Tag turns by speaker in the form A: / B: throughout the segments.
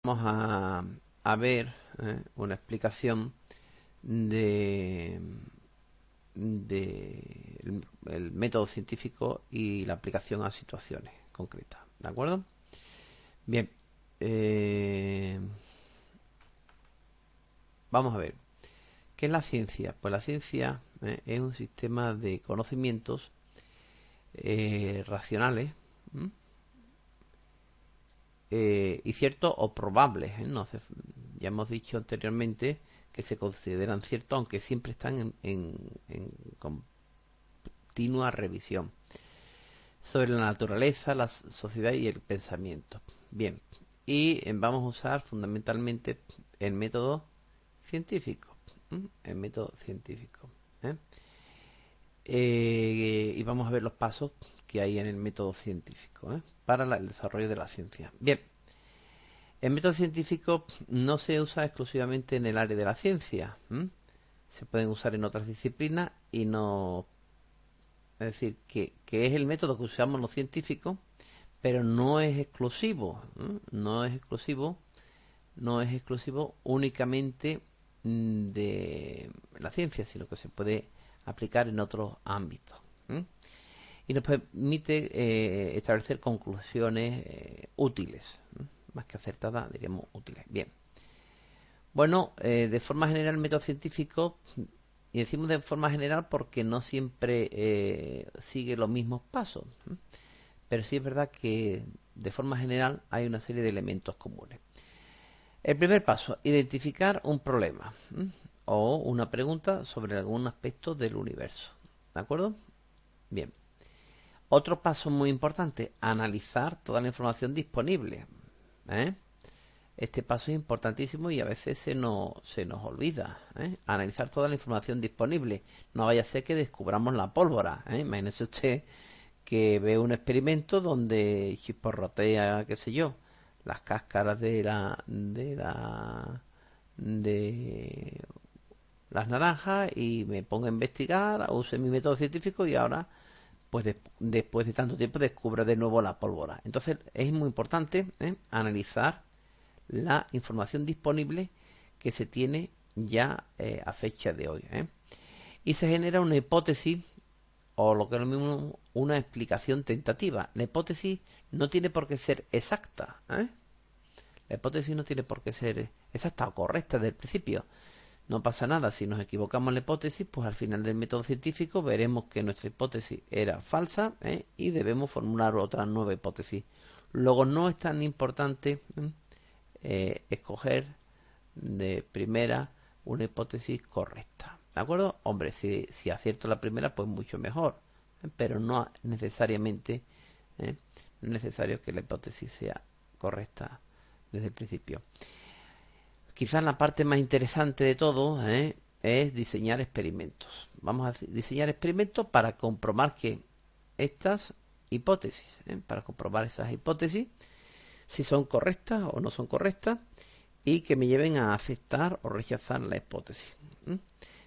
A: Vamos a ver una explicación de, el método científico y la aplicación a situaciones concretas. ¿De acuerdo? Bien. Vamos a ver. ¿Qué es la ciencia? Pues la ciencia es un sistema de conocimientos racionales y ciertos o probables. No sé, ya hemos dicho anteriormente que se consideran ciertos, aunque siempre están en continua revisión sobre la naturaleza, la sociedad y el pensamiento. Bien, y vamos a usar fundamentalmente el método científico. El método científico. ¿eh? Y vamos a ver los pasos que hay en el método científico para el desarrollo de la ciencia. Bien, el método científico no se usa exclusivamente en el área de la ciencia. Se pueden usar en otras disciplinas y no. Es decir, que es el método que usamos los científicos, pero no es exclusivo. No es exclusivo. No es exclusivo únicamente de la ciencia, sino que se puede aplicar en otros ámbitos. Y nos permite establecer conclusiones útiles, más que acertadas, diríamos útiles. Bien. Bueno, de forma general el método científico, y decimos de forma general porque no siempre sigue los mismos pasos, pero sí es verdad que de forma general hay una serie de elementos comunes. El primer paso, identificar un problema o una pregunta sobre algún aspecto del universo. ¿De acuerdo? Bien. Otro paso muy importante, analizar toda la información disponible. Este paso es importantísimo y a veces se nos olvida. Analizar toda la información disponible. No vaya a ser que descubramos la pólvora. Imagínese usted que ve un experimento donde chisporrotea, qué sé yo, las cáscaras de las naranjas y me pongo a investigar, use mi método científico y ahora pues después de tanto tiempo descubre de nuevo la pólvora. Entonces es muy importante analizar la información disponible que se tiene ya a fecha de hoy. Y se genera una hipótesis o lo que es lo mismo una explicación tentativa. La hipótesis no tiene por qué ser exacta. La hipótesis no tiene por qué ser exacta o correcta desde el principio. No pasa nada, si nos equivocamos en la hipótesis, pues al final del método científico veremos que nuestra hipótesis era falsa y debemos formular otra nueva hipótesis. Luego no es tan importante escoger de primera una hipótesis correcta. ¿De acuerdo? Hombre, si acierto la primera, pues mucho mejor. Pero no necesariamente no es necesario que la hipótesis sea correcta desde el principio. Quizás la parte más interesante de todo es diseñar experimentos. Vamos a diseñar experimentos para comprobar que estas hipótesis, para comprobar esas hipótesis, si son correctas o no son correctas, y que me lleven a aceptar o rechazar la hipótesis.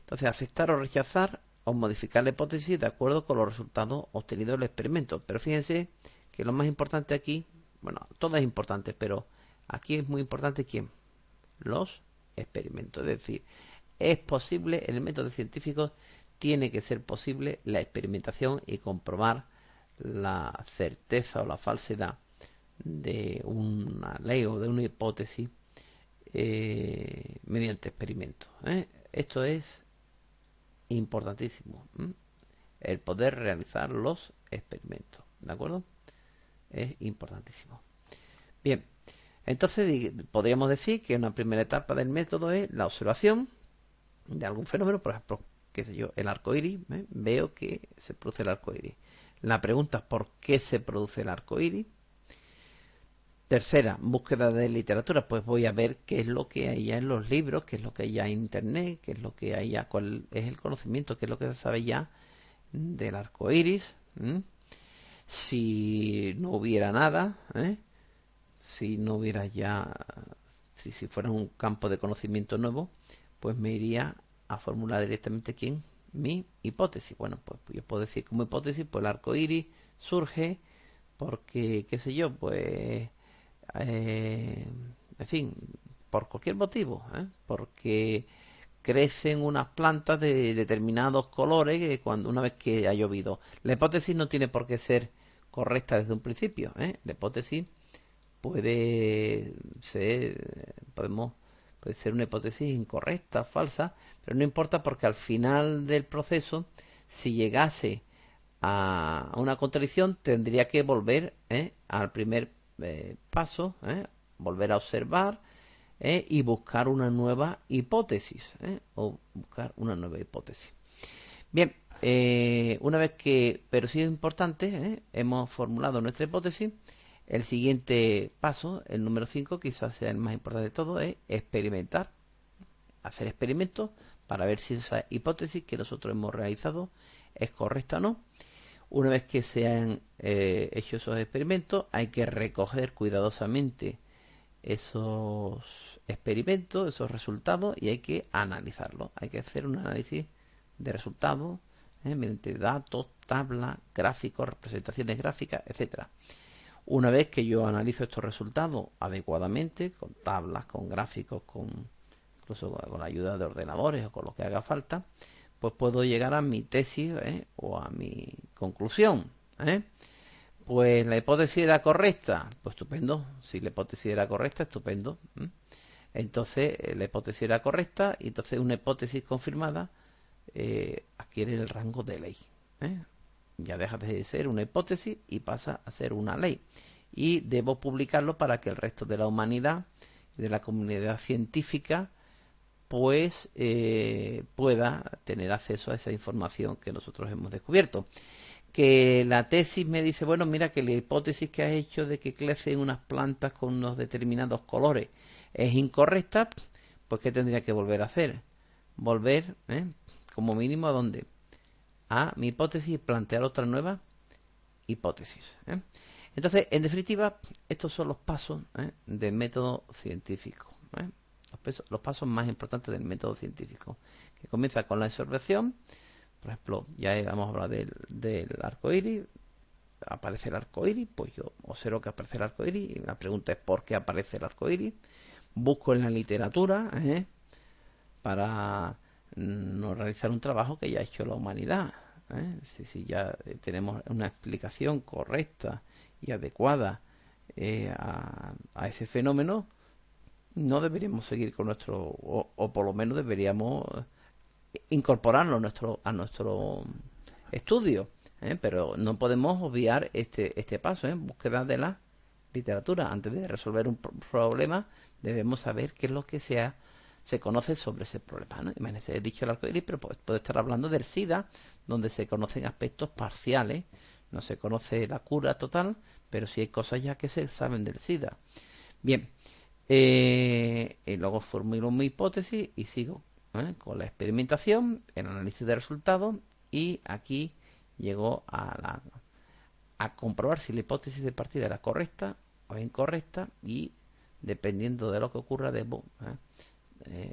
A: Entonces, aceptar o rechazar o modificar la hipótesis de acuerdo con los resultados obtenidos del experimento. Pero fíjense que lo más importante aquí, bueno, todo es importante, pero aquí es muy importante quién, los experimentos. Es decir, es posible, en el método científico tiene que ser posible la experimentación y comprobar la certeza o la falsedad de una ley o de una hipótesis mediante experimentos. Esto es importantísimo, el poder realizar los experimentos, ¿de acuerdo? Es importantísimo. Bien, entonces podríamos decir que una primera etapa del método es la observación de algún fenómeno, por ejemplo, qué sé yo, el arco iris. Veo que se produce el arco iris. La pregunta es ¿por qué se produce el arco iris? Tercera, búsqueda de literatura, pues voy a ver qué es lo que hay ya en los libros, qué es lo que hay ya en internet, qué es lo que hay ya, cuál es el conocimiento, qué es lo que se sabe ya del arco iris. Si no hubiera nada, si no hubiera ya, si fuera un campo de conocimiento nuevo, pues me iría a formular directamente quién, mi hipótesis. Bueno, pues yo puedo decir como hipótesis, pues el arco iris surge porque, qué sé yo, pues en fin, por cualquier motivo, porque crecen unas plantas de determinados colores cuando una vez que ha llovido. La hipótesis no tiene por qué ser correcta desde un principio, La hipótesis puede ser, puede ser una hipótesis incorrecta, falsa, pero no importa porque al final del proceso, si llegase a una contradicción, tendría que volver al primer paso, volver a observar y buscar una nueva hipótesis, o buscar una nueva hipótesis. Bien, una vez que, pero sí es importante, hemos formulado nuestra hipótesis, el siguiente paso, el número 5, quizás sea el más importante de todo, es experimentar, hacer experimentos para ver si esa hipótesis que nosotros hemos realizado es correcta o no. Una vez que se han hecho esos experimentos, hay que recoger cuidadosamente esos experimentos, esos resultados, y hay que analizarlos. Hay que hacer un análisis de resultados mediante datos, tablas, gráficos, representaciones gráficas, etcétera. Una vez que yo analizo estos resultados adecuadamente, con tablas, con gráficos, incluso con la ayuda de ordenadores o con lo que haga falta, pues puedo llegar a mi tesis o a mi conclusión. Pues la hipótesis era correcta, pues estupendo. Si la hipótesis era correcta, estupendo. Entonces la hipótesis era correcta y entonces una hipótesis confirmada adquiere el rango de ley. Ya deja de ser una hipótesis y pasa a ser una ley. Y debo publicarlo para que el resto de la humanidad y de la comunidad científica pues pueda tener acceso a esa información que nosotros hemos descubierto. Que la tesis me dice, bueno, mira que la hipótesis que has hecho de que crecen unas plantas con unos determinados colores es incorrecta, pues ¿qué tendría que volver a hacer? Volver, como mínimo, ¿a dónde? A mi hipótesis y plantear otra nueva hipótesis. Entonces, en definitiva, estos son los pasos del método científico. Los pasos más importantes del método científico, que comienza con la observación. Por ejemplo, ya hemos hablado del arco iris. Aparece el arco iris, pues yo observo que aparece el arco iris y la pregunta es ¿por qué aparece el arco iris? Busco en la literatura para no realizar un trabajo que ya ha hecho la humanidad. Si ya tenemos una explicación correcta y adecuada a ese fenómeno, no deberíamos seguir con nuestro, o por lo menos deberíamos incorporarlo a nuestro estudio, pero no podemos obviar este paso, búsqueda de la literatura. Antes de resolver un problema debemos saber qué es lo que se conoce sobre ese problema, ¿no? Imagínense, he dicho el arcoíris, pero puedo estar hablando del SIDA, donde se conocen aspectos parciales, no se conoce la cura total, pero sí hay cosas ya que se saben del SIDA. Bien, y luego formulo mi hipótesis y sigo con la experimentación, el análisis de resultados, y aquí llego a comprobar si la hipótesis de partida era correcta o incorrecta, y dependiendo de lo que ocurra debo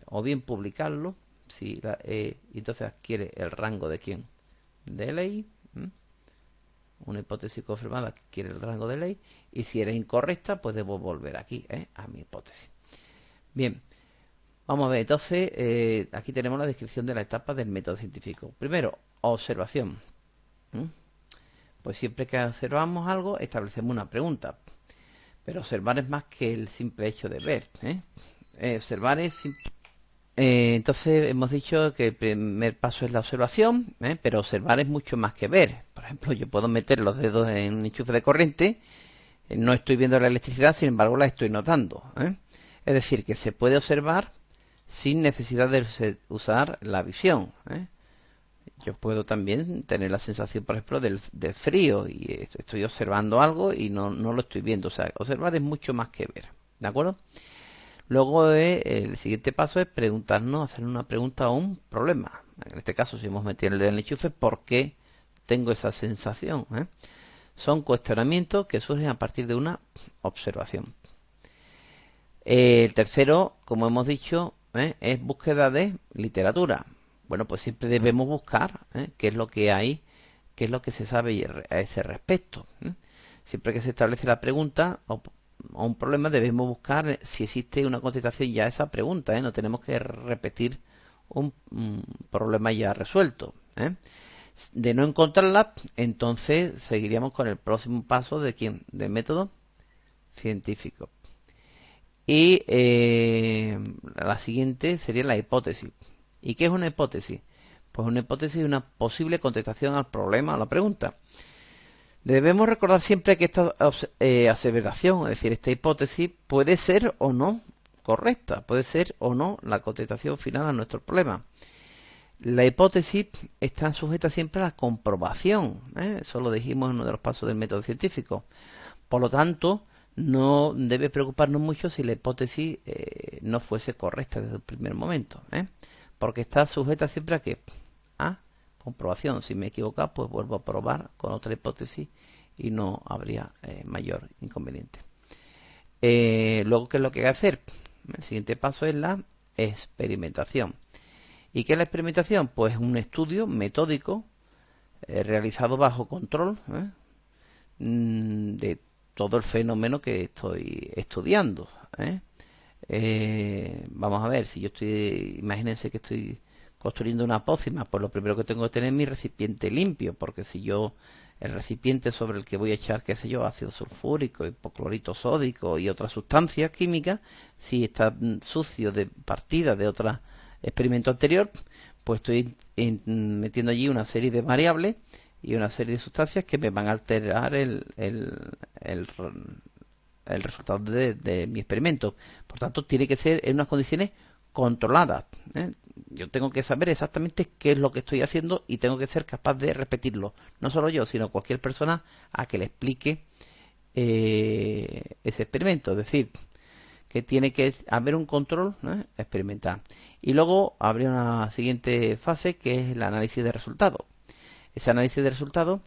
A: o bien publicarlo, y entonces adquiere el rango de quién, de ley. Una hipótesis confirmada adquiere el rango de ley, y si era incorrecta pues debo volver aquí a mi hipótesis. Bien, vamos a ver, entonces aquí tenemos la descripción de la etapa del método científico. Primero, observación. Pues siempre que observamos algo establecemos una pregunta, pero observar es más que el simple hecho de ver. Observar es entonces hemos dicho que el primer paso es la observación, pero observar es mucho más que ver. Por ejemplo, yo puedo meter los dedos en un enchufe de corriente, no estoy viendo la electricidad, sin embargo la estoy notando. Es decir, que se puede observar sin necesidad de usar la visión. Yo puedo también tener la sensación, por ejemplo, del frío, y estoy observando algo y no lo estoy viendo. O sea, observar es mucho más que ver. ¿De acuerdo? Luego el siguiente paso es preguntarnos, hacer una pregunta a un problema. En este caso, si hemos metido el dedo en el enchufe, ¿por qué tengo esa sensación? Son cuestionamientos que surgen a partir de una observación. El tercero, como hemos dicho, es búsqueda de literatura. Bueno, pues siempre debemos buscar qué es lo que hay, qué es lo que se sabe a ese respecto. Siempre que se establece la pregunta, a un problema, debemos buscar si existe una contestación ya a esa pregunta, ¿eh? No tenemos que repetir un problema ya resuelto, ¿eh? De no encontrarla, entonces seguiríamos con el próximo paso de quién, del método científico. Y la siguiente sería la hipótesis. ¿Y qué es una hipótesis? Pues una hipótesis es una posible contestación al problema o a la pregunta. Debemos recordar siempre que esta aseveración, es decir, esta hipótesis, puede ser o no correcta, puede ser o no la contestación final a nuestro problema. La hipótesis está sujeta siempre a la comprobación, ¿eh? Eso lo dijimos en uno de los pasos del método científico. Por lo tanto, no debe preocuparnos mucho si la hipótesis no fuese correcta desde el primer momento, ¿eh? Porque está sujeta siempre a ¿qué? A comprobación. Si me equivoco, pues vuelvo a probar con otra hipótesis y no habría mayor inconveniente. Luego, ¿qué es lo que hay que hacer? El siguiente paso es la experimentación. ¿Y qué es la experimentación? Pues un estudio metódico realizado bajo control de todo el fenómeno que estoy estudiando, ¿eh? Vamos a ver, si yo imagínense que estoy construyendo una pócima, pues lo primero que tengo que tener es mi recipiente limpio, porque si el recipiente sobre el que voy a echar, qué sé yo, ácido sulfúrico, hipoclorito sódico y otras sustancias químicas, si está sucio de partida de otro experimento anterior, pues estoy metiendo allí una serie de variables y una serie de sustancias que me van a alterar el resultado de mi experimento. Por tanto, tiene que ser en unas condiciones controladas, ¿eh? Yo tengo que saber exactamente qué es lo que estoy haciendo y tengo que ser capaz de repetirlo. No solo yo, sino cualquier persona a que le explique ese experimento. Es decir, que tiene que haber un control experimental. Y luego habría una siguiente fase que es el análisis de resultados. Ese análisis de resultados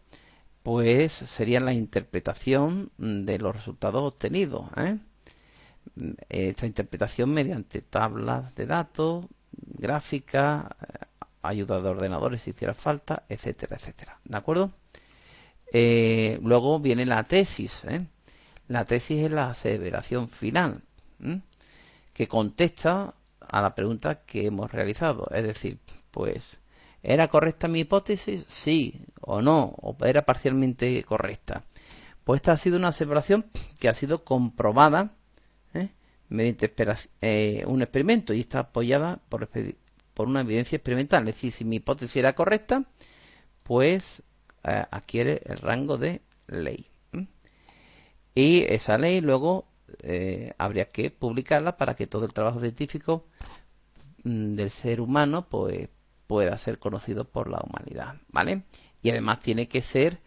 A: pues sería la interpretación de los resultados obtenidos, ¿eh? Esta interpretación mediante tablas de datos, gráficas, ayuda de ordenadores si hiciera falta, etcétera, etcétera. ¿De acuerdo? Luego viene la tesis, ¿eh? La tesis es la aseveración final, que contesta a la pregunta que hemos realizado. Es decir, pues, ¿era correcta mi hipótesis? Sí o no, o era parcialmente correcta. Pues esta ha sido una aseveración que ha sido comprobada mediante un experimento y está apoyada por una evidencia experimental. Es decir, si mi hipótesis era correcta, pues adquiere el rango de ley. Y esa ley luego habría que publicarla para que todo el trabajo científico del ser humano pues pueda ser conocido por la humanidad, ¿vale? Y además tiene que ser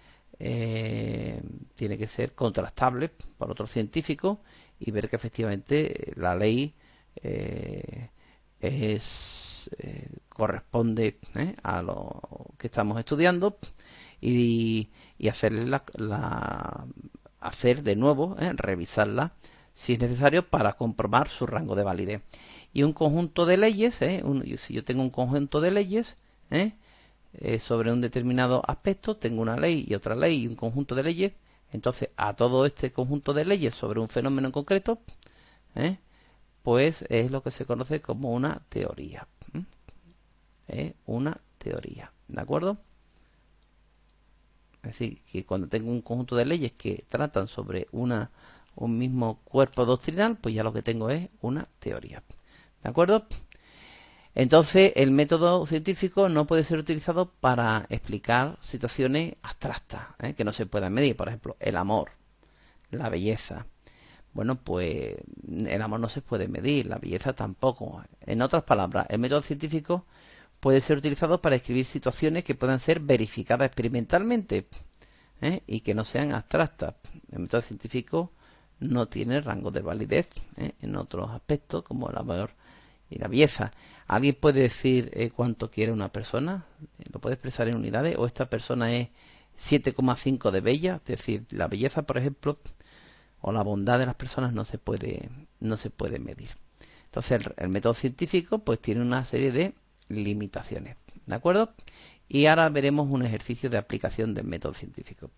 A: contrastable por otros científicos y ver que efectivamente la ley corresponde a lo que estamos estudiando y hacer de nuevo, revisarla si es necesario para comprobar su rango de validez. Y un conjunto de leyes, si yo tengo un conjunto de leyes sobre un determinado aspecto, tengo una ley y otra ley y un conjunto de leyes, entonces a todo este conjunto de leyes sobre un fenómeno en concreto, pues es lo que se conoce como una teoría. Una teoría, ¿de acuerdo? Es decir, que cuando tengo un conjunto de leyes que tratan sobre un mismo cuerpo doctrinal, pues ya lo que tengo es una teoría. ¿De acuerdo? Entonces, el método científico no puede ser utilizado para explicar situaciones abstractas, que no se puedan medir. Por ejemplo, el amor, la belleza. Bueno, pues el amor no se puede medir, la belleza tampoco. En otras palabras, el método científico puede ser utilizado para describir situaciones que puedan ser verificadas experimentalmente y que no sean abstractas. El método científico no tiene rango de validez en otros aspectos como el amor y la belleza. ¿Alguien puede decir cuánto quiere una persona? ¿Lo puede expresar en unidades? ¿O esta persona es 7,5 de bella? Es decir, la belleza, por ejemplo, o la bondad de las personas no se puede medir. Entonces, el método científico pues tiene una serie de limitaciones. ¿De acuerdo? Y ahora veremos un ejercicio de aplicación del método científico.